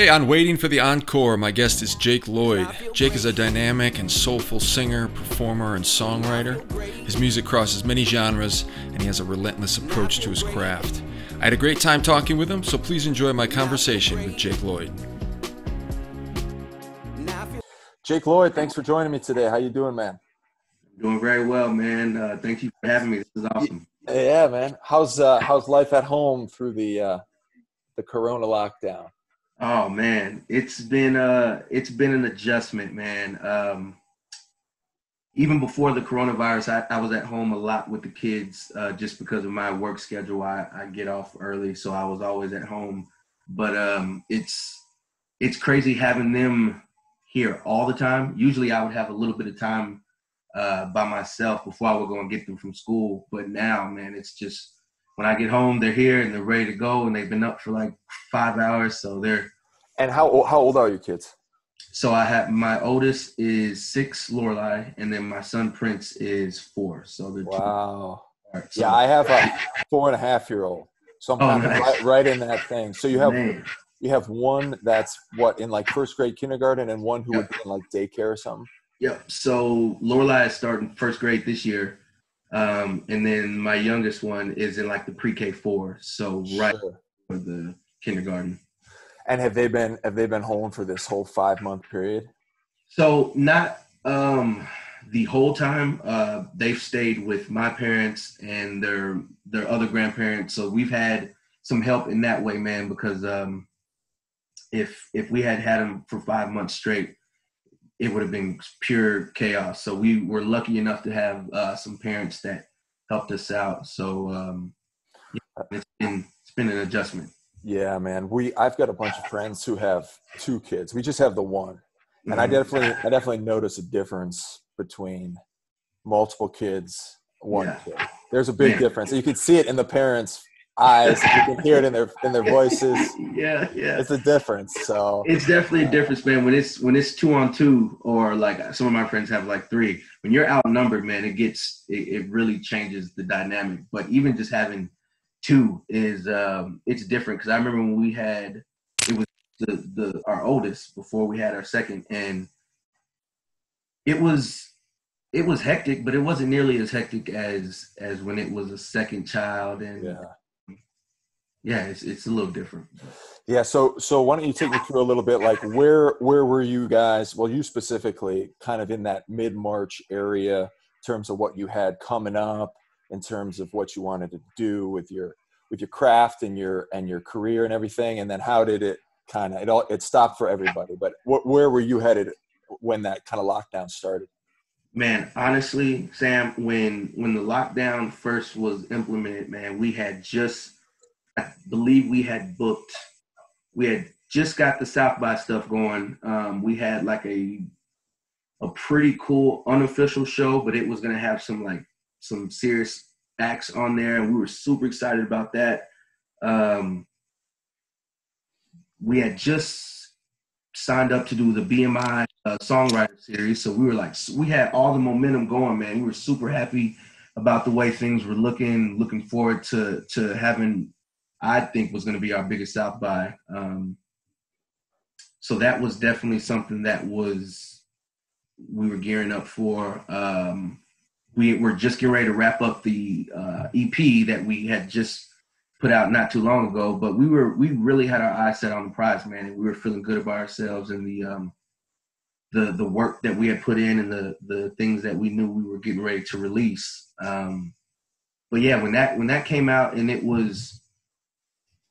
Today on Waiting for the Encore, my guest is Jake Lloyd. Jake is a dynamic and soulful singer, performer, and songwriter. His music crosses many genres, and he has a relentless approach to his craft. I had a great time talking with him, so please enjoy my conversation with Jake Lloyd. Jake Lloyd, thanks for joining me today. How you doing, man? Doing very well, man. Thank you for having me. This is awesome. Yeah, man. How's life at home through the Corona lockdown? Oh man, it's been an adjustment, man. Even before the coronavirus, I was at home a lot with the kids just because of my work schedule. I get off early, so I was always at home. But it's crazy having them here all the time. Usually, I would have a little bit of time by myself before I would go and get them from school. But now, man, it's just when I get home, they're here and they're ready to go, and they've been up for like 5 hours. So they're. And how old are your kids? So I have my oldest is 6, Lorelai, and then my son Prince is 4. So they're wow. So, yeah, I have a 4.5-year-old, so I'm kind nice. of right in that thing. So you have one that's what, in like first grade kindergarten, and one who would be in like daycare or something. Yep. So Lorelai is starting first grade this year, and then my youngest one is in like the pre-K 4, so right for the kindergarten. And have they been home for this whole 5-month period? So not the whole time. They've stayed with my parents and their other grandparents. So we've had some help in that way, man. Because if we had them for 5 months straight, it would have been pure chaos. So we were lucky enough to have some parents that helped us out. So it's been an adjustment. Yeah, man. I've got a bunch of friends who have 2 kids. We just have the one. And I definitely notice a difference between multiple kids, one kid. There's a big difference. You can see it in the parents' eyes. You can hear it in their voices. Yeah. It's a difference. So it's definitely a difference, man. When it's 2-on-2, or like some of my friends have like 3. When you're outnumbered, man, it really changes the dynamic. But even just having 2 is it's different, because I remember when it was our oldest before we had our second, and it was hectic, but it wasn't nearly as hectic as when it was a second child, and it's a little different. Yeah, so why don't you take me through a little bit, like where were you guys, well, you specifically, kind of in that mid-March area, in terms of what you had coming up, in terms of what you wanted to do with your craft and your career and everything, and then how did it kind of it stopped for everybody, but where were you headed when that kind of lockdown started? Man, honestly, Sam, when the lockdown first was implemented, man, I believe we had just got the South by stuff going. We had like a pretty cool unofficial show, but it was going to have some serious acts on there, and we were super excited about that. We had just signed up to do the BMI songwriter series, so we had all the momentum going, man. We were super happy about the way things were looking forward to having, I think, was going to be our biggest South by. So that was definitely something that we were gearing up for. We were just getting ready to wrap up the EP that we had just put out not too long ago, but we really had our eyes set on the prize, man, and we were feeling good about ourselves and the work that we had put in, and the things that we knew we were getting ready to release. But yeah, when that came out, and it was,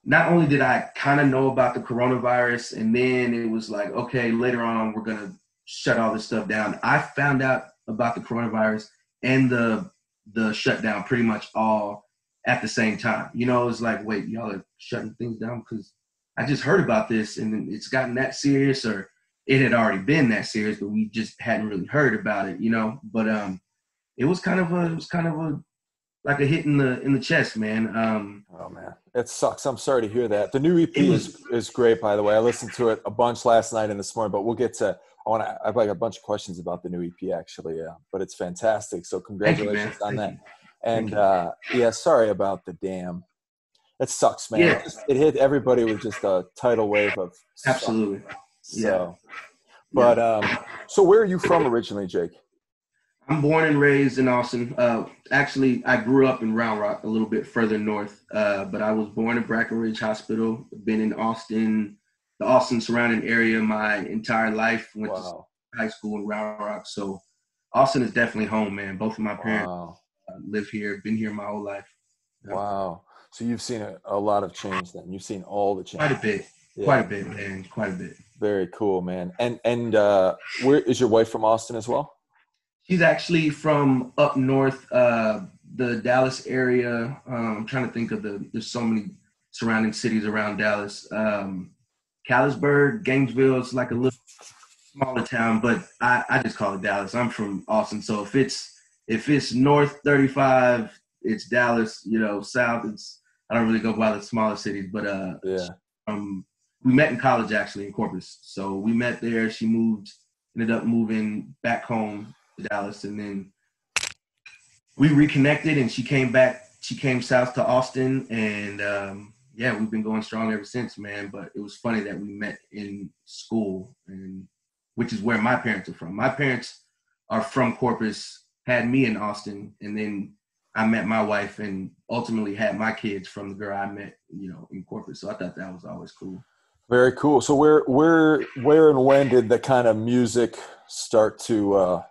not only did I kind of know about the coronavirus, and then it was like, okay, later on we're gonna shut all this stuff down. I found out about the coronavirus and the shutdown pretty much all at the same time. You know, it's like, wait, y'all are shutting things down because I just heard about this, and it's gotten that serious, or it had already been that serious, but we just hadn't really heard about it, you know. But it was kind of like a hit in the chest, man. Oh man, it sucks. I'm sorry to hear that. The new EP is great, by the way. I listened to it a bunch last night and this morning, but we'll get to. I've like a bunch of questions about the new EP, actually. Yeah, but it's fantastic. So congratulations on that. And sorry about the dam. That sucks, man. Yeah, It hit everybody with just a tidal wave of suck. absolutely. Yeah. So, but so where are you from originally, Jake? I'm born and raised in Austin. Actually, I grew up in Round Rock, a little bit further north. But I was born at Brackenridge Hospital. Been in Austin, the Austin surrounding area, my entire life. Went to high school in Round Rock, so Austin is definitely home, man. Both of my parents live here. Been here my whole life. Wow. So you've seen a lot of change then. You've seen all the change. Quite a bit. Yeah. Quite a bit, man. Quite a bit. Very cool, man. And where is your wife from Austin as well? She's actually from up north, the Dallas area. I'm trying to think of there's so many surrounding cities around Dallas. Callisburg, Gainesville, it's like a little smaller town, but I just call it Dallas. I'm from Austin. So if it's north 35, it's Dallas, south, I don't really go by the smaller cities, but we met in college actually in Corpus. So we met there. She ended up moving back home to Dallas, and then we reconnected, and she came south to Austin, and we've been going strong ever since, man. But it was funny that we met in school, and which is where my parents are from. My parents are from Corpus, had me in Austin, and then I met my wife and ultimately had my kids from the girl I met, in Corpus. So I thought that was always cool. Very cool. So where and when did the kind of music start to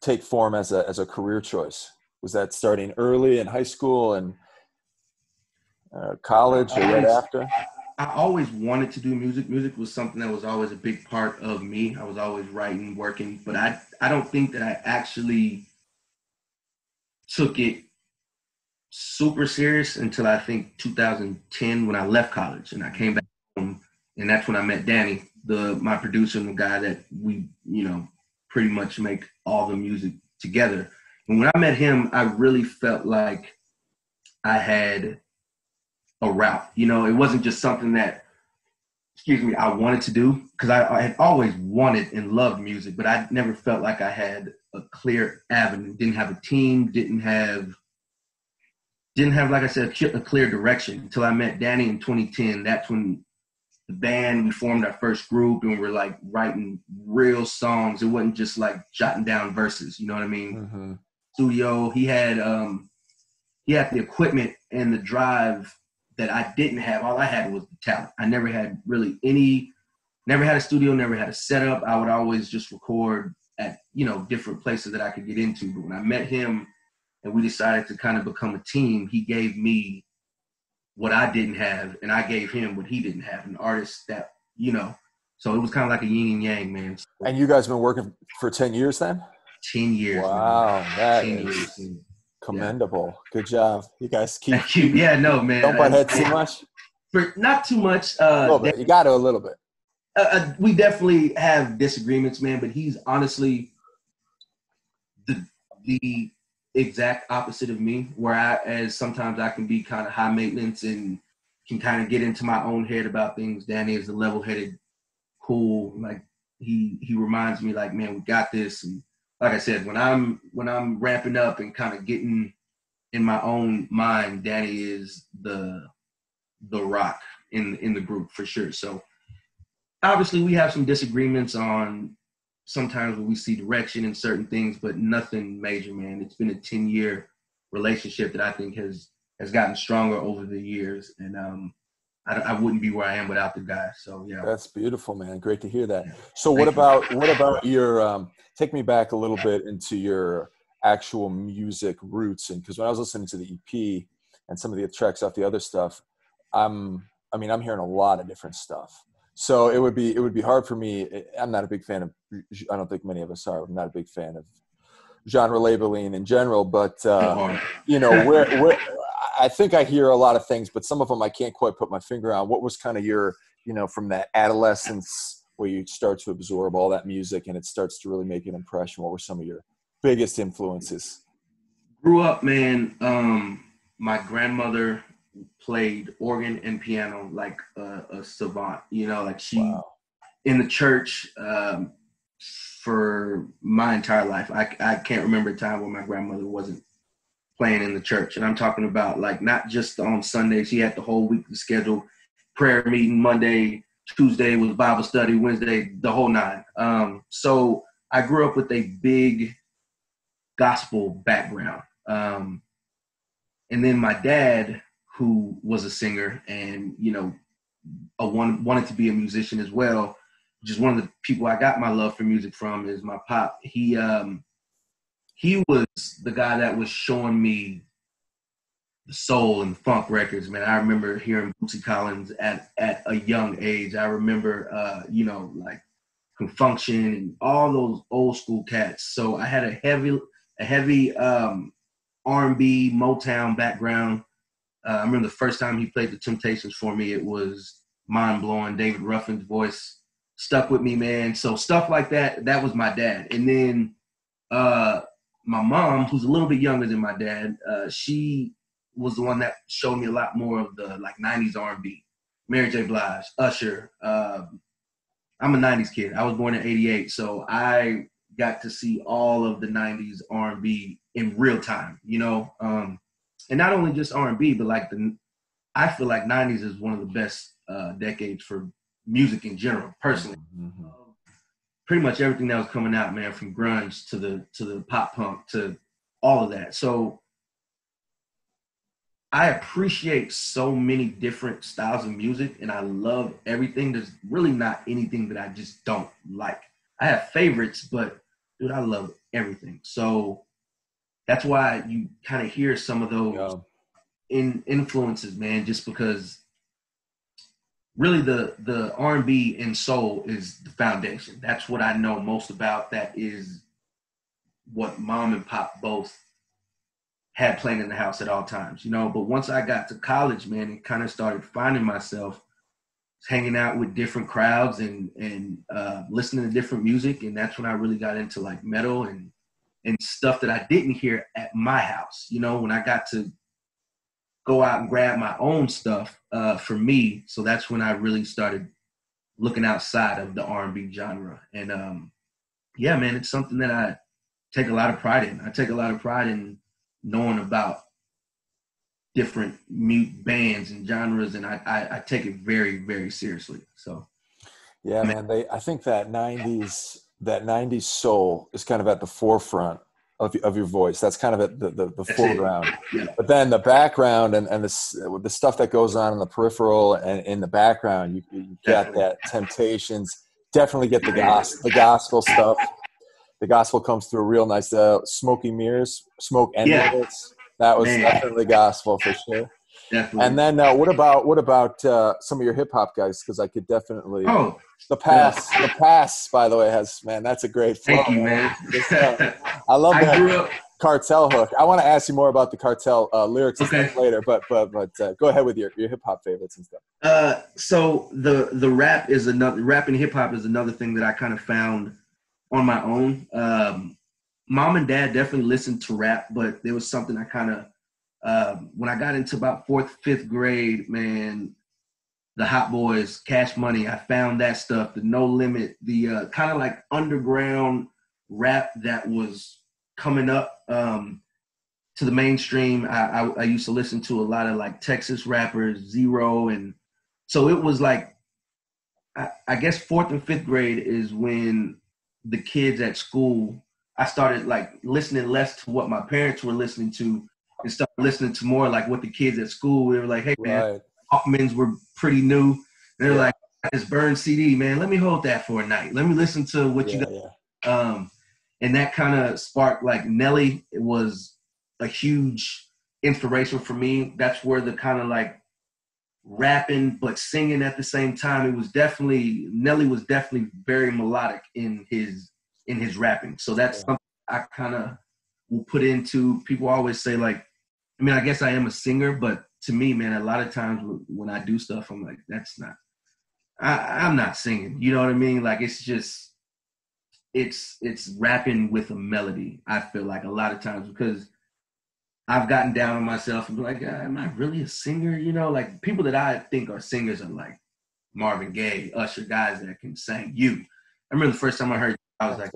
take form as a career choice? Was that starting early in high school and college or right after? I always wanted to do music. Music was something that was always a big part of me. I was always writing, working, but I don't think that I actually took it super serious until I think 2010 when I left college and I came back home, and that's when I met Danny, my producer and the guy that we, pretty much make all the music together. And when I met him, I really felt like I had a route. It wasn't just something that, I wanted to do, because I had always wanted and loved music, but I never felt like I had a clear avenue. Didn't have a team, didn't have, like I said, a clear direction until I met Danny in 2010. That's when the band, we formed our first group, and we were like writing real songs. It wasn't just like jotting down verses, you know what I mean? Mm-hmm. Studio, he had the equipment and the drive that I didn't have. All I had was the talent. I never had never had a studio, never had a setup. I would always just record at, different places that I could get into. But when I met him and we decided to kind of become a team, he gave me what I didn't have, and I gave him what he didn't have, an artist that, so it was kind of like a yin and yang, man. So, and you guys have been working for 10 years then? 10 years. Wow, man. that 10 is years. commendable. Yeah. Good job. You guys keep. Thank you. Yeah, no, man. Don't butt heads too much? Not too much. A little bit. You got to a little bit. We definitely have disagreements, man, but he's honestly the exact opposite of me, whereas sometimes I can be kind of high maintenance and can kind of get into my own head about things. Danny is a level-headed, cool, like he reminds me like, man, we got this. And like I said, when I'm ramping up and kind of getting in my own mind, Danny is the rock in the group for sure. So obviously we have some disagreements on sometimes when we see direction in certain things, but nothing major, man. It's been a 10-year relationship that I think has gotten stronger over the years. And I wouldn't be where I am without the guy. So, yeah. That's beautiful, man. Great to hear that. So what about your, take me back a little bit into your actual music roots. And because when I was listening to the EP and some of the tracks off the other stuff, I'm hearing a lot of different stuff. So it would be hard for me. I'm not a big fan of, I don't think many of us are. I'm not a big fan of genre labeling in general, but where I think I hear a lot of things, but some of them I can't quite put my finger on. What was kind of your, from that adolescence where you start to absorb all that music and it starts to really make an impression? What were some of your biggest influences? Grew up, man. My grandmother played organ and piano like a savant, like she in the church for my entire life. I can't remember a time where my grandmother wasn't playing in the church. And I'm talking about like not just on Sundays. He had the whole weekly schedule, prayer meeting, Monday, Tuesday was Bible study, Wednesday, the whole nine. So I grew up with a big gospel background. And then my dad, who was a singer and, you know, wanted to be a musician as well, which is one of the people I got my love for music from, is my pop. He was the guy that was showing me the soul and funk records, man. I remember hearing Bootsy Collins at a young age. I remember, you know, like Confunction and all those old school cats. So I had a heavy R&B, Motown background. I remember the first time he played the Temptations for me, it was mind-blowing. David Ruffin's voice stuck with me, man. So stuff like that was my dad. And then my mom, who's a little bit younger than my dad, she was the one that showed me a lot more of the like 90s R&B. Mary J. Blige, Usher. I'm a 90s kid. I was born in 88, so I got to see all of the 90s R&B in real time, you know? And not only just R&B, but like I feel like 90s is one of the best decades for music in general, personally. Mm-hmm. Pretty much everything that was coming out, man, from grunge to the pop punk to all of that. So I appreciate so many different styles of music, and I love everything. There's really not anything that I just don't like. I have favorites, but dude, I love everything. So that's why you kind of hear some of those influences, man, just because really the R&B and soul is the foundation. That's what I know most about. That is what mom and pop both had playing in the house at all times, you know. But once I got to college, man, it kind of started finding myself hanging out with different crowds and listening to different music. And that's when I really got into like metal and stuff that I didn't hear at my house. You know, when I got to go out and grab my own stuff for me. So that's when I really started looking outside of the R&B genre. And yeah, man, it's something that I take a lot of pride in. I take a lot of pride in knowing about different bands and genres, and I take it very, very seriously. So yeah, man, I think that 90s soul is kind of at the forefront of your voice. That's kind of at the foreground. Yeah. But then the background and the stuff that goes on in the peripheral and in the background, you get that Temptations, definitely get the gospel stuff. The gospel comes through real nice. Smoky Mirrors, Smoke and Mirrors. That was definitely gospel for sure. Definitely. And then what about some of your hip hop guys? Because I could definitely. Oh, the pass. By the way, that's a great flow. Thank you, man. I love that Cartel hook. I want to ask you more about the Cartel lyrics and stuff later, but go ahead with your hip hop favorites and stuff. So the rap and hip hop is another thing that I kind of found on my own. Mom and dad definitely listened to rap, but there was something I kind of, when I got into about 4th, 5th grade, man, the Hot Boys, Cash Money, I found that stuff, the No Limit, the kind of like underground rap that was coming up to the mainstream. I used to listen to a lot of like Texas rappers, Zero, and so it was like, I guess 4th and 5th grade is when the kids at school, I started like listening less to what my parents were listening to and started listening to more like what the kids at school, we were like, hey man, Walkmans were pretty new. And they're like, this Burn CD, man, let me hold that for a night. Let me listen to what you got. Yeah. And that kind of sparked like Nelly. It was a huge inspiration for me. That's where the kind of like rapping but singing at the same time. Nelly was definitely very melodic in his rapping. So that's something I kind of will put into. People always say like, I mean, I guess I am a singer, but to me, man, a lot of times when I do stuff, I'm like, I'm not singing. You know what I mean? Like it's just it's rapping with a melody. I feel like a lot of times because I've gotten down on myself and be like, am I really a singer? You know, like people that I think are singers are like Marvin Gaye, Usher, guys that can sing. I remember the first time I heard, I was like,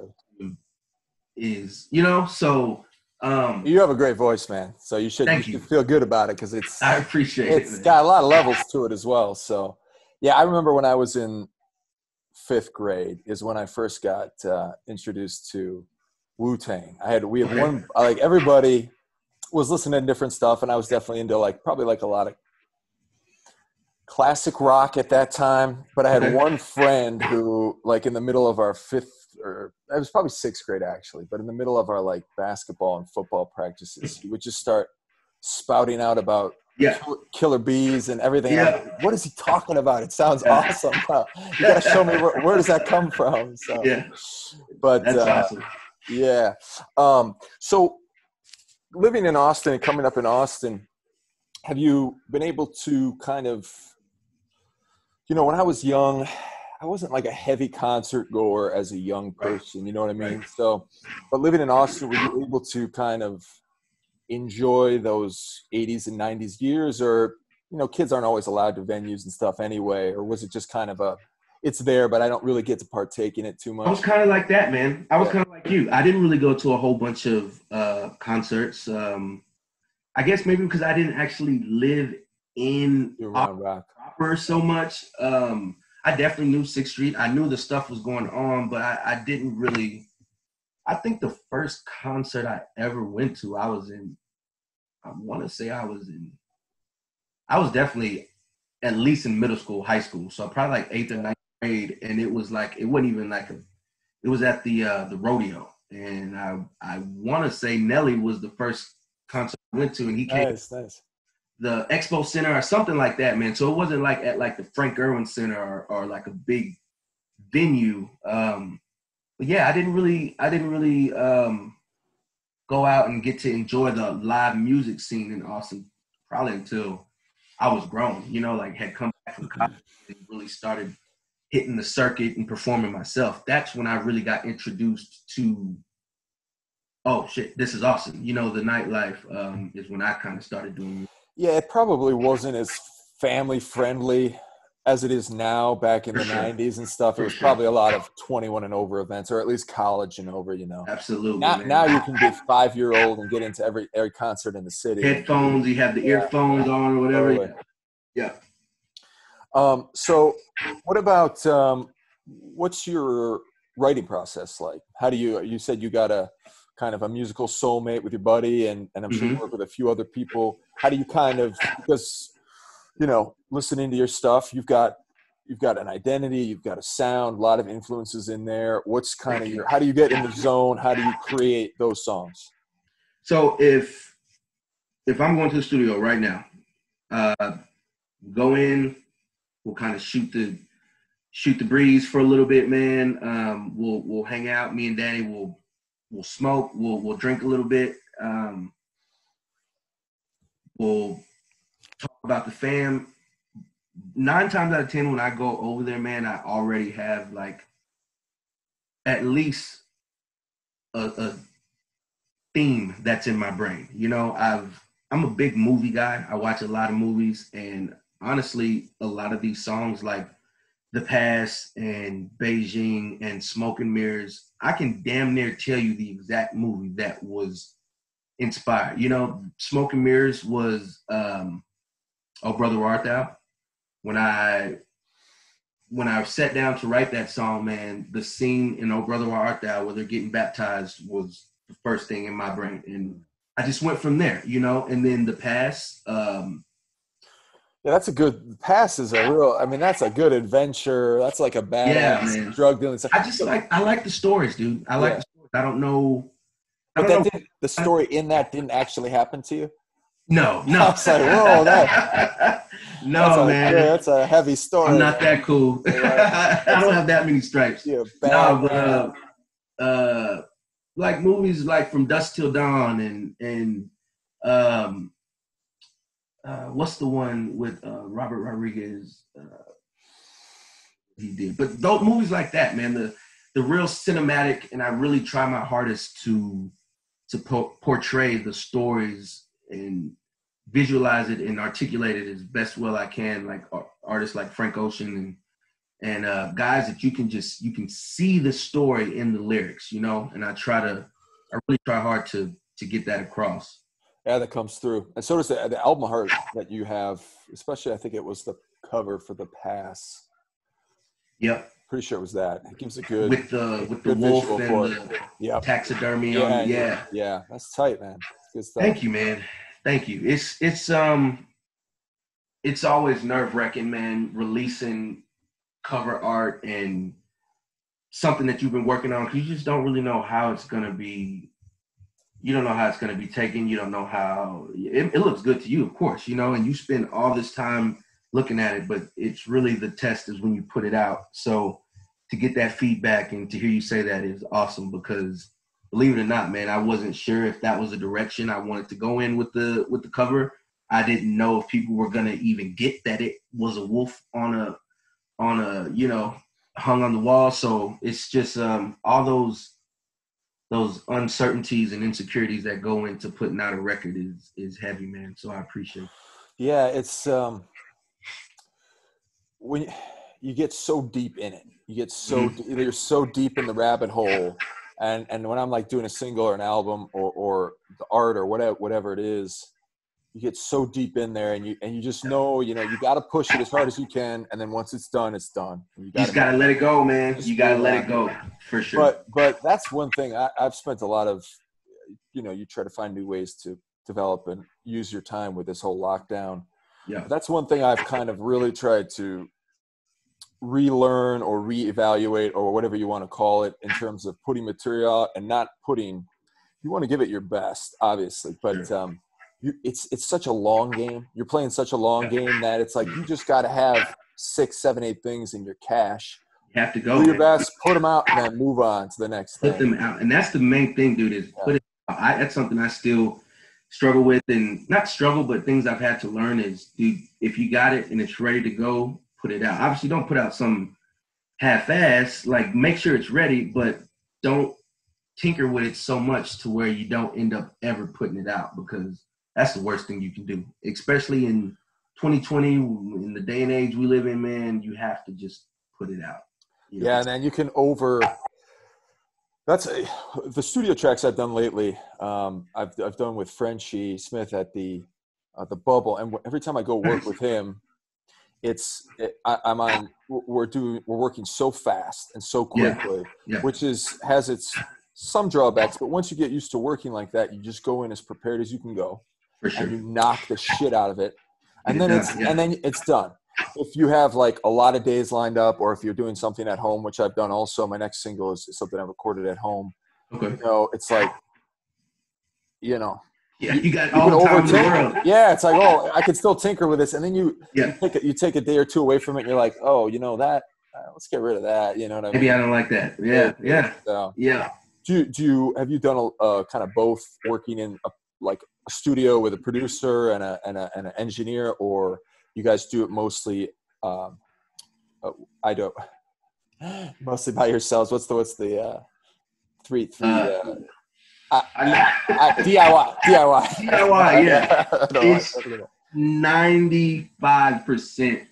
so You have a great voice, man. So you should Thank you. feel good about it because I appreciate it, it's man. got a lot of levels to it as well. So yeah, I remember when I was in fifth grade is when I first got introduced to Wu-Tang. We had one, like everybody was listening to different stuff, and I was definitely into probably a lot of classic rock at that time. But I had one friend who, like, in the middle of our it was probably sixth grade actually, but in the middle of our basketball and football practices, he would just start spouting out about killer bees and everything. Yeah. What is he talking about? It sounds awesome. You got to show me where does that come from? So, but that's awesome. Yeah. So living in Austin and coming up in Austin, have you been able to kind of, when I was young, I wasn't like a heavy concert goer as a young person, you know what I mean? Right. So, but living in Austin, were you able to kind of enjoy those 80s and 90s years, or, kids aren't always allowed to venues and stuff anyway, or was it just kind of it's there, but I don't really get to partake in it too much? I was kind of like that, man. I was kind of like you. I didn't really go to a whole bunch of concerts. I guess maybe because I didn't actually live in proper so much. I definitely knew 6th Street. I knew the stuff was going on, but I didn't really. I think the first concert I ever went to, I was definitely at least in middle school, high school. So probably like 8th or 9th grade. And it was it wasn't even it was at the rodeo. And I want to say Nelly was the first concert I went to, and he came. Nice. The Expo Center or something like that, man. So it wasn't like at the Frank Irwin Center or like a big venue. But yeah, I didn't really go out and get to enjoy the live music scene in Austin probably until I was grown, had come back from college and really started hitting the circuit and performing myself. That's when I really got introduced to, oh shit, this is awesome. The nightlife is when I kind of started doing it. Yeah, it probably wasn't as family friendly as it is now back in the 90s and stuff. It was probably a lot of 21 and over events, or at least college and over, Absolutely. Now you can be 5-year-old and get into every concert in the city. Headphones, you have the earphones on or whatever. Totally. Yeah. So what about, what's your writing process like? How do you said you got a kind of a musical soulmate with your buddy, and I'm sure you work with a few other people. How do you kind of, because, listening to your stuff, you've got an identity, you've got a sound, a lot of influences in there. What's kind of how do you get in the zone? How do you create those songs? So if I'm going to the studio right now, go in, we'll kind of shoot the breeze for a little bit, man. We'll hang out. Me and Danny we'll smoke. We'll drink a little bit. We'll talk about the fam. 9 times out of 10, when I go over there, man, I already have at least a theme that's in my brain. I'm a big movie guy. I watch a lot of movies, and honestly, a lot of these songs like The Past and Beijing and Smoke and Mirrors, I can damn near tell you the exact movie that was inspired. Smoke and Mirrors was Oh Brother Art Thou. When I sat down to write that song, man, the scene in Oh Brother Art Thou where they're getting baptized was the first thing in my brain. And I just went from there, and then The Past. Yeah, The Past is that's a good adventure. That's like a badass drug dealing stuff. I like the stories, dude. I like the stories. I don't know. But the story in that didn't actually happen to you? No. I was like, whoa, man. That's a heavy story. I'm not that cool. I don't have that many stripes. Yeah, like movies like From Dusk Till Dawn and what's the one with Robert Rodriguez? He did, but those movies like that, man, the real cinematic, and I really try my hardest to portray the stories and visualize it and articulate it as best well I can, like artists like Frank Ocean and guys that you can see the story in the lyrics, and I really try hard to to get that across. Yeah, that comes through. And so does the album art that you have, especially I think it was the cover for The Pass. Yep. Pretty sure it was that. It gives a good with the wolf and the taxidermy on. Yeah, that's tight, man. It's good stuff. Thank you, man. Thank you. It's always nerve-wracking, man, releasing cover art and something that you've been working on, because you just don't really know how it's going to be. You don't know how it's going to be taken. You don't know how it looks good to you, of course, and you spend all this time looking at it, but it's really the test is when you put it out. So to get that feedback and to hear you say that is awesome, because believe it or not, man, I wasn't sure if that was a direction I wanted to go in with the cover. I didn't know if people were going to even get that it was a wolf on a hung on the wall. So it's just all those uncertainties and insecurities that go into putting out a record is heavy, man. So I appreciate it. Yeah, it's when you get so deep in it, you're so deep in the rabbit hole, and when I'm like doing a single or an album or the art or whatever it is, you get so deep in there, and you just know, you got to push it as hard as you can, and then once it's done, it's done. You just got to let it go, man. You got to let it go, for sure. But that's one thing I've spent a lot of, you try to find new ways to develop and use your time with this whole lockdown. Yeah, that's one thing I've kind of really tried to relearn or reevaluate or whatever you want to call it, in terms of putting material out and not putting. You want to give it your best, obviously, but sure. It's such a long game. You're playing such a long game that it's like you just got to have 6, 7, 8 things in your cache. You have to go. Do your best, put them out, and then move on to the next thing. Put them out, and that's the main thing, dude. Is put it out. That's something I still struggle with, and not struggle, but things I've had to learn is, dude, if you got it and it's ready to go, put it out. Obviously, don't put out some half-ass. Like, make sure it's ready, but don't tinker with it so much to where you don't end up ever putting it out, because that's the worst thing you can do, especially in 2020, in the day and age we live in, man. You have to just put it out. Yeah, and then you can that's the studio tracks I've done lately. I've done with Frenchie Smith at the Bubble, and every time I go work with him, we're working so fast and so quickly, which has its some drawbacks. But once you get used to working like that, you just go in as prepared as you can go, for sure, and you knock the shit out of it, and then it's done. If you have like a lot of days lined up, or if you're doing something at home, which I've done also, my next single is something I recorded at home. Okay. It's like, yeah, you got all the time in the world. Yeah, it's like, I can still tinker with this, and then you take a day or two away from it, and you're like, that let's get rid of that. You know what I mean? Maybe I don't like that. Yeah. So, yeah. Have you done a kind of both, working in a studio with a producer and an engineer, or you guys do it mostly? I don't. Mostly by yourselves. What's the three? DIY. Yeah. It's 95%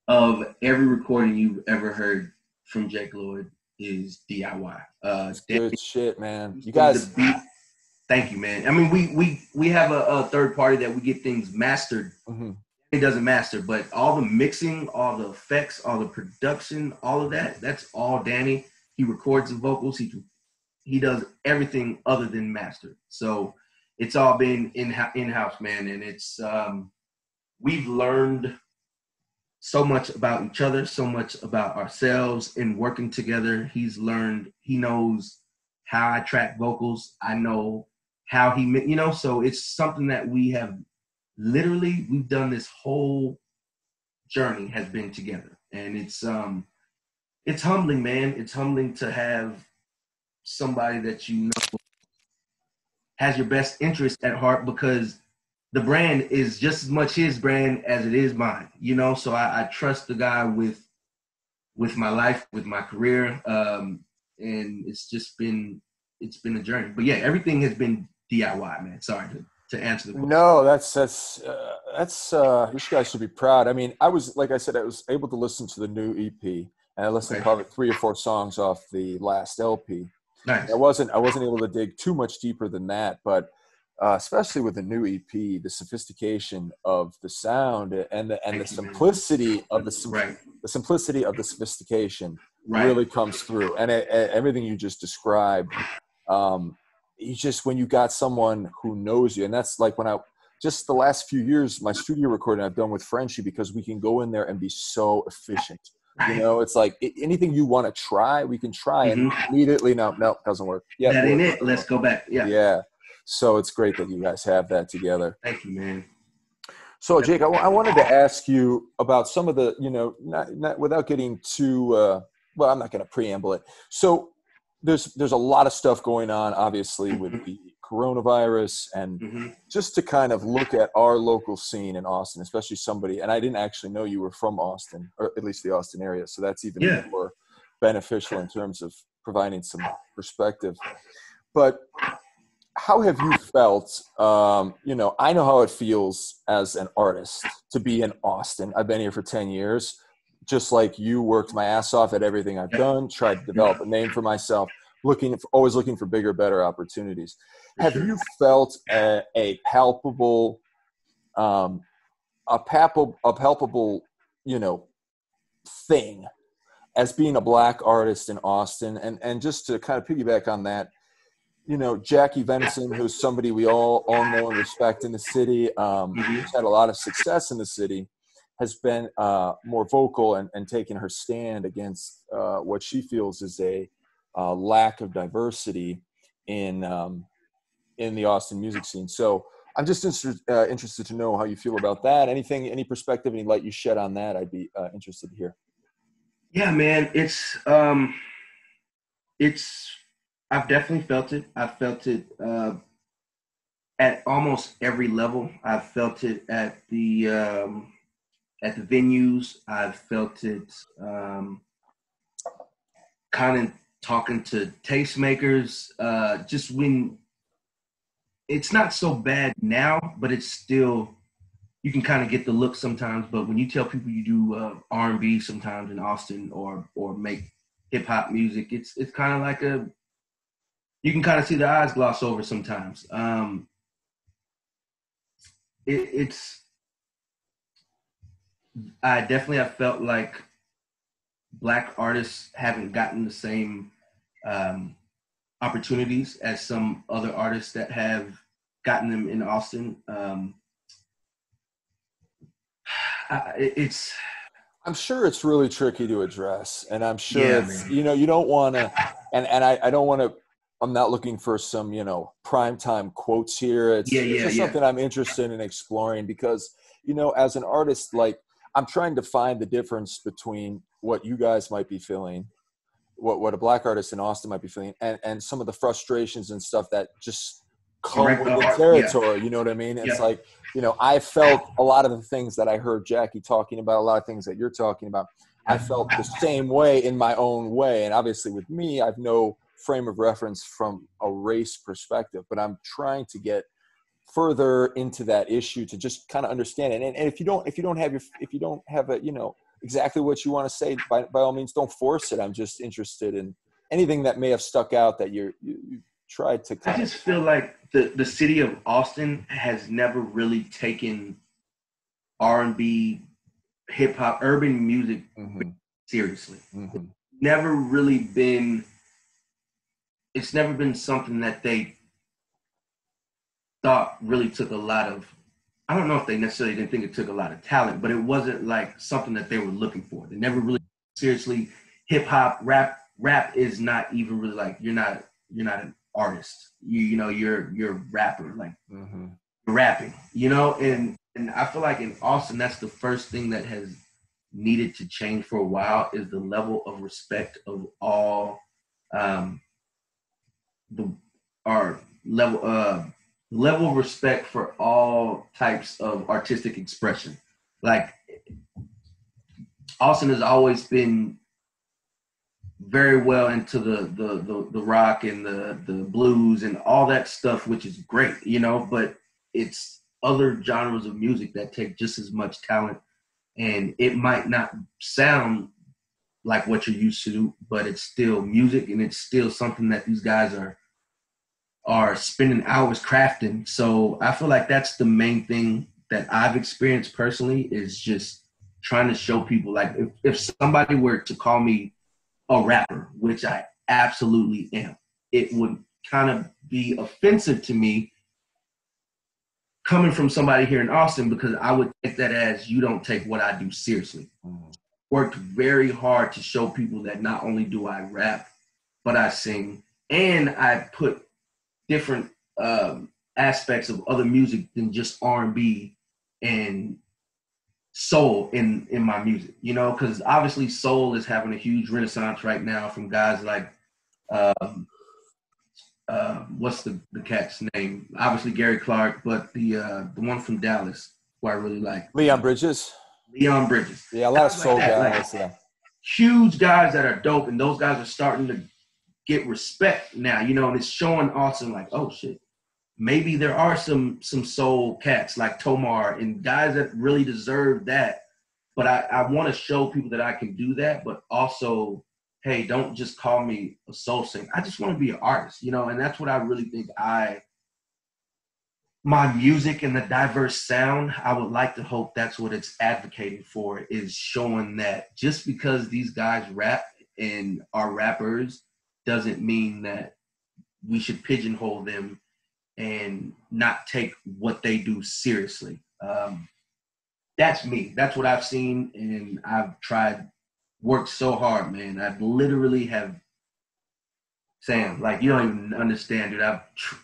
of every recording you've ever heard from Jake Lloyd is DIY. Good shit, man. You guys. Thank you, man. I mean, we have a third party that we get things mastered. Mm-hmm. It doesn't master, but all the mixing, all the effects, all the production, all of that's all Danny. He records the vocals. He does everything other than master. So it's all been in-house, man. And it's we've learned so much about each other, so much about ourselves in working together. He knows how I track vocals. I know how so it's something that we have we've done. This whole journey has been together, and it's humbling, man. It's humbling to have somebody that has your best interest at heart, because the brand is just as much his brand as it is mine, so I trust the guy with my life, with my career, and it's been a journey. But yeah, everything has been DIY, man. Sorry to answer the question. No, that's you guys should be proud. I mean, I was able to listen to the new EP, and I listened to probably 3 or 4 songs off the last LP. Nice. I wasn't able to dig too much deeper than that, but especially with the new EP, the sophistication of the sound and the simplicity of Right. the simplicity of the sophistication Right. really comes through, and everything you just described. You just, when you got someone who knows you, and that's like when I just the last few years, my studio recording I've done with Frenchie, because we can go in there and be so efficient. You know, it's like anything you want to try, we can try, and immediately, no, doesn't work. Yeah, that ain't it. Let's go back. Yeah. Yeah. So it's great that you guys have that together. Thank you, man. So Jake, I wanted to ask you about some of the, not without getting too, well, I'm not going to preamble it. So there's a lot of stuff going on, obviously, with the coronavirus, and just to kind of look at our local scene in Austin, especially somebody, and I didn't actually know you were from Austin, or at least the Austin area. So that's even more beneficial in terms of providing some perspective. But how have you felt? I know how it feels as an artist to be in Austin. I've been here for 10 years. Just like you, worked my ass off at everything I've done, tried to develop a name for myself, always looking for bigger, better opportunities. Have you felt a palpable, thing as being a Black artist in Austin? And just to kind of piggyback on that, Jackie Venison, who's somebody we all know and respect in the city, who's had a lot of success in the city, has been more vocal and taken her stand against what she feels is a lack of diversity in the Austin music scene. So I'm just interested to know how you feel about that. Any perspective, any light you shed on that, I'd be interested to hear. Yeah, man, it's I've definitely felt it. I've felt it at almost every level. I've felt it at the venues. I've felt it kind of talking to tastemakers. Just when it's not so bad now, but it's still, you can kind of get the look sometimes. But when you tell people you do R&B sometimes in Austin or make hip hop music, it's kind of like you can kind of see the eyes gloss over sometimes. I definitely have felt like Black artists haven't gotten the same opportunities as some other artists that have gotten them in Austin. I'm sure it's really tricky to address, and I'm sure you don't want to, and I don't want to. I'm not looking for some, primetime quotes here. It's just something I'm interested in exploring because, as an artist, like, I'm trying to find the difference between what you guys might be feeling, what a Black artist in Austin might be feeling, and some of the frustrations and stuff that just come with the territory. You know what I mean? It's like, I felt a lot of the things that I heard Jackie talking about, a lot of things that you're talking about. I felt the same way in my own way. And obviously with me, I've no frame of reference from a race perspective, but I'm trying to get further into that issue to just kind of understand it. And if you don't have a, exactly what you want to say, by all means, don't force it. I'm just interested in anything that may have stuck out that you tried to I just feel like the city of Austin has never really taken R&B, hip hop, urban music seriously. It's never been something that they thought really took a lot of, I don't know if they necessarily didn't think it took a lot of talent, but it wasn't like something that they were looking for. They never really seriously, hip hop, rap is not even really like, you're not an artist. You're a rapper, like rapping, and I feel like in Austin, that's the first thing that has needed to change for a while is the level of respect of all level of respect for all types of artistic expression. Like, Austin has always been very well into the rock and the blues and all that stuff, which is great, but it's other genres of music that take just as much talent, and it might not sound like what you're used to, but it's still music and it's still something that these guys are spending hours crafting. So I feel like that's the main thing that I've experienced personally, is just trying to show people, like, if somebody were to call me a rapper, which I absolutely am, it would kind of be offensive to me coming from somebody here in Austin, because I would take that as, you don't take what I do seriously. Worked very hard to show people that not only do I rap, but I sing, and I put different aspects of other music than just R&B and soul in my music, you know, because obviously soul is having a huge renaissance right now from guys like what's the cat's name? Obviously Gary Clark, but the one from Dallas who I really like, Leon Bridges. Leon Bridges. Yeah, a lot of soul like guys. Like, yeah, huge guys that are dope, and those guys are starting to get respect now, you know, and it's showing Austin like, oh shit, maybe there are some soul cats like Tomar and guys that really deserve that. But I want to show people that I can do that, but also, hey, don't just call me a soul singer. I just want to be an artist, you know, and that's what I really think my music and the diverse sound, I would like to hope that's what it's advocating for, is showing that just because these guys rap and are rappers doesn't mean that we should pigeonhole them and not take what they do seriously. That's me. That's what I've seen, and I've worked so hard, man. I literally have, Sam, like, you don't even understand, dude.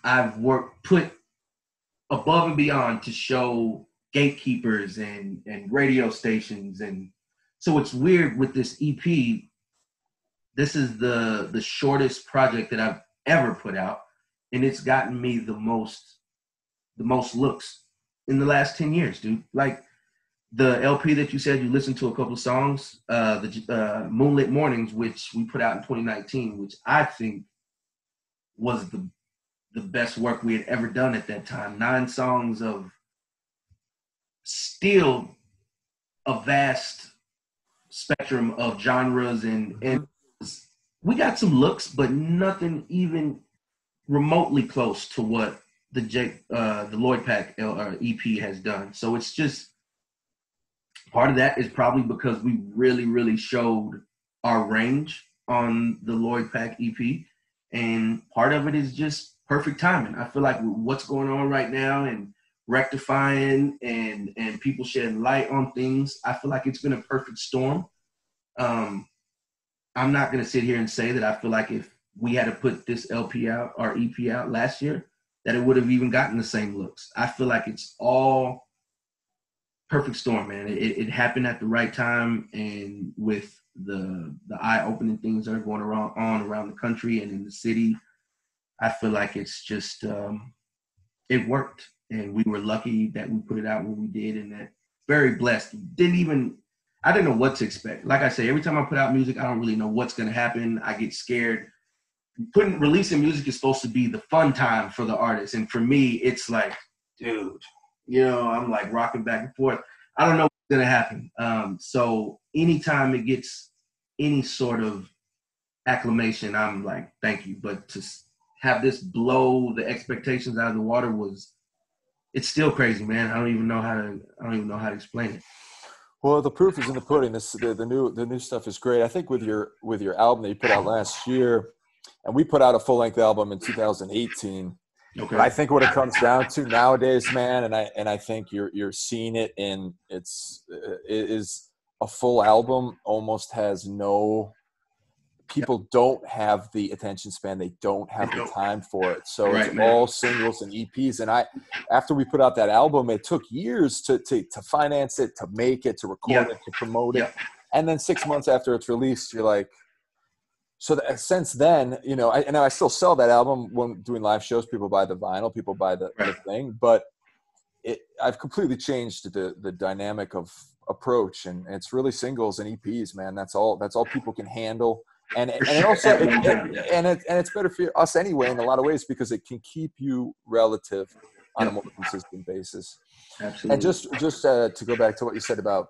I've put above and beyond to show gatekeepers and radio stations, and so it's weird with this EP. This is the shortest project that I've ever put out, and it's gotten me the most looks in the last 10 years, dude. Like the LP that you said you listened to a couple of songs, the Moonlit Mornings, which we put out in 2019, which I think was the best work we had ever done at that time. 9 songs of still a vast spectrum of genres, and we got some looks, but nothing even remotely close to what the Lloyd Pack EP has done. So it's just, part of that is probably because we really, really showed our range on the Lloyd Pack EP, and part of it is just perfect timing. I feel like what's going on right now and rectifying and people shedding light on things, I feel like it's been a perfect storm. I'm not going to sit here and say that I feel like if we had to put this LP out or EP out last year, that it would have even gotten the same looks. I feel like it's all perfect storm, man. It happened at the right time, and with the eye-opening things that are going on around the country and in the city, I feel like it's just it worked, and we were lucky that we put it out when we did, and that very blessed. I didn't know what to expect. Like I say, every time I put out music, I don't really know what's going to happen. I get scared. Releasing music is supposed to be the fun time for the artist, and for me, it's like, dude, you know, I'm like rocking back and forth. I don't know what's going to happen. So anytime it gets any sort of acclamation, I'm like, thank you. But to have this blow the expectations out of the water it's still crazy, man. I don't even know how to explain it. Well, the proof is in the pudding. The new stuff is great. I think with your album that you put out last year, and we put out a full length album in 2018. Okay. But I think what it comes down to nowadays, man, and I think you're seeing it in it is a full album almost has no. People don't have the attention span. They don't have the time for it. So right, it's all singles and EPs. And after we put out that album, it took years to finance it, to make it, to record it, to promote it. And then 6 months after it's released, you're like, so since then, you know, I still sell that album when doing live shows. People buy the vinyl, people buy the thing, but I've completely changed the dynamic of approach, and it's really singles and EPs, man. That's all people can handle. And it also it's better for us anyway in a lot of ways, because it can keep you relative on a more consistent basis. Absolutely. And just to go back to what you said about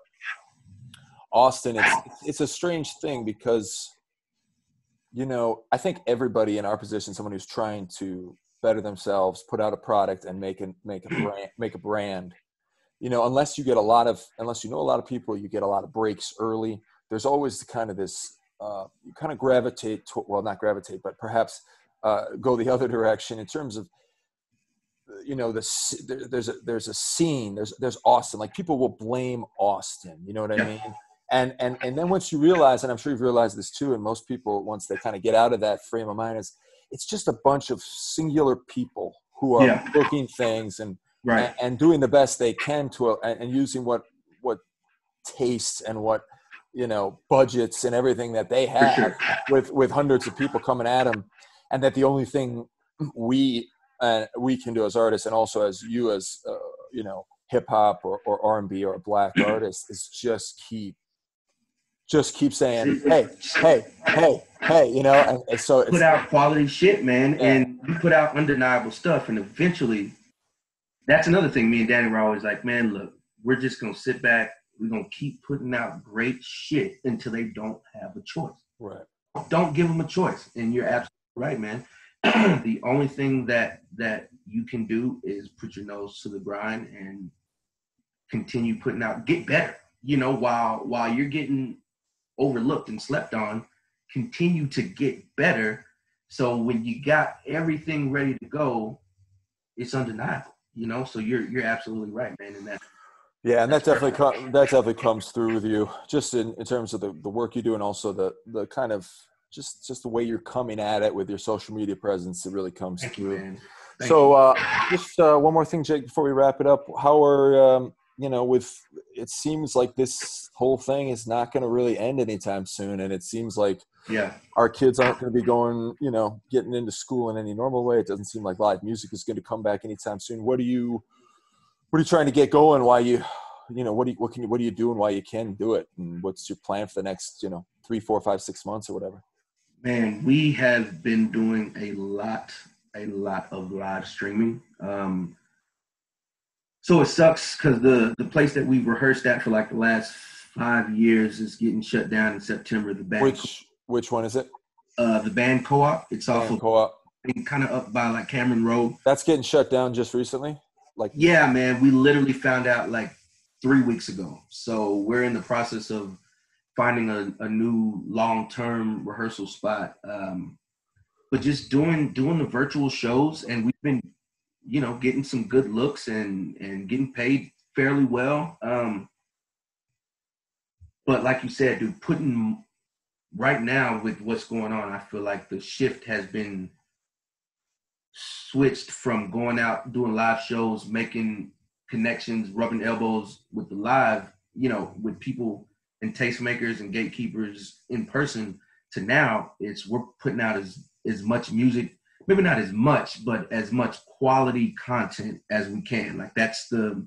Austin, it's a strange thing because, I think everybody in our position, someone who's trying to better themselves, put out a product and make a brand, unless you know a lot of people, you get a lot of breaks early. There's always kind of this, you kind of gravitate to, well, not gravitate, but perhaps go the other direction in terms of, there's a scene, there's Austin, like people will blame Austin, you know what I mean? And then once you realize, and I'm sure you've realized this too, and most people, once they kind of get out of that frame of mind, is it's just a bunch of singular people who are booking things and doing the best they can and using what tastes and what, budgets and everything that they have with hundreds of people coming at them. And that the only thing we can do as artists, and also as you as, hip hop or R&B or a black artist, is just keep saying, hey, and so put out quality shit, man, and you put out undeniable stuff, and eventually, that's another thing. Me and Danny were always like, man, look, we're just gonna sit back, we're gonna keep putting out great shit until they don't have a choice. Right. Don't give them a choice, and you're absolutely right, man. The only thing that you can do is put your nose to the grind and continue putting out, get better. While you're getting overlooked and slept on, continue to get better. So when you got everything ready to go, it's undeniable. So you're absolutely right, man. And and that definitely comes through with you, just in terms of the work you do, and also the kind of just the way you're coming at it with your social media presence. It really comes through. You, man. Just one more thing, Jake, before we wrap it up. How are it seems like this whole thing is not going to really end anytime soon, and it seems like our kids aren't going to be going, getting into school in any normal way. It doesn't seem like live music is going to come back anytime soon. What are you trying to get going? Why what are you doing while you can do it? And what's your plan for the next 3, 4, 5, 6 months or whatever? Man, we have been doing a lot of live streaming. So it sucks because the place that we've rehearsed at for like the last 5 years is getting shut down in September. The band. Which one is it? The band Co-op. It's off of Co-op. Kind of up by like Cameron Road. That's getting shut down just recently? Yeah, man. We literally found out like 3 weeks ago. So we're in the process of finding a new long-term rehearsal spot. But just doing the virtual shows, and we've been getting some good looks and getting paid fairly well. But like you said, dude, right now with what's going on, I feel like the shift has been switched from going out, doing live shows, making connections, rubbing elbows with the live, with people and tastemakers and gatekeepers in person, to now we're putting out as much music, maybe not as much, but as much quality content as we can. Like that's the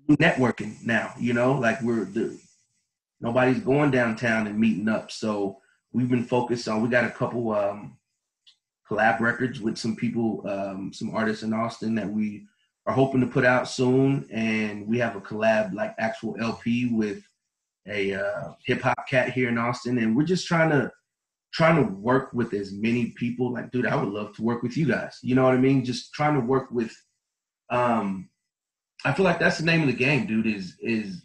networking now, like nobody's going downtown and meeting up. So we've been focused on, we got a couple collab records with some people, some artists in Austin that we are hoping to put out soon. And we have a collab, like actual LP with a hip hop cat here in Austin. And we're just trying to work with as many people. Like, dude, I would love to work with you guys. You know what I mean? Just trying to work with, I feel like that's the name of the game, dude, is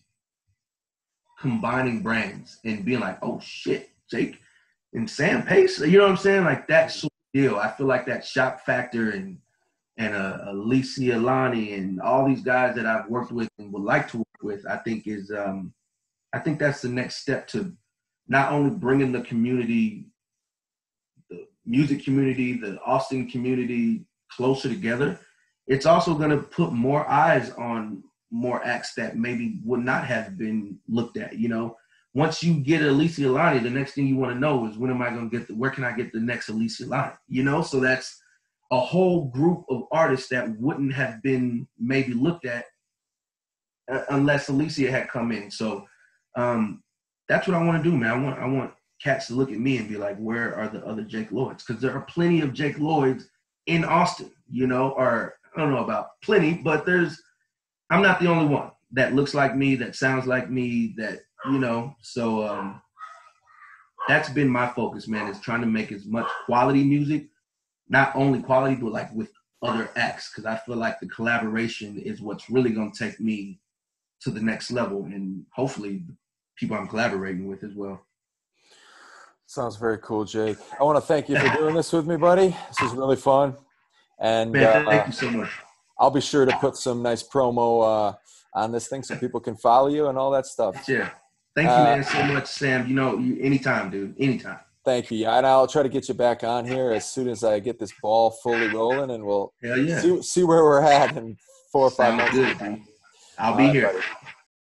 combining brands and being like, oh shit, Jake and Sam Pace, you know what I'm saying? Like that sort of deal. I feel like that Shock Factor and Alicia Lani and all these guys that I've worked with and would like to work with, I think that's the next step to not only bringing the community, the music community, the Austin community closer together, it's also going to put more eyes on more acts that maybe would not have been looked at. Once you get Alicia Lani, the next thing you want to know is where can I get the next Alicia Lani? So that's a whole group of artists that wouldn't have been maybe looked at unless Alicia had come in. So that's what I want to do, man. I want cats to look at me and be like, where are the other Jake Lloyds? Because there are plenty of Jake Lloyds in Austin, or I don't know about plenty, but I'm not the only one that looks like me, that sounds like me, that you know, so that's been my focus, man, is trying to make as much quality music, not only quality, but like with other acts, because I feel like the collaboration is what's really going to take me to the next level, and hopefully the people I'm collaborating with as well. Sounds very cool, Jake. I want to thank you for doing this with me, buddy. This was really fun. And Man, thank you so much. I'll be sure to put some nice promo on this thing so people can follow you and all that stuff. Yeah. Thank you, man, so much, Sam. You know, anytime, dude. Anytime. Thank you. And I'll try to get you back on here as soon as I get this ball fully rolling, and we'll Hell yeah. see where we're at in 4 or 5 months. Good, dude. I'll be here. Buddy.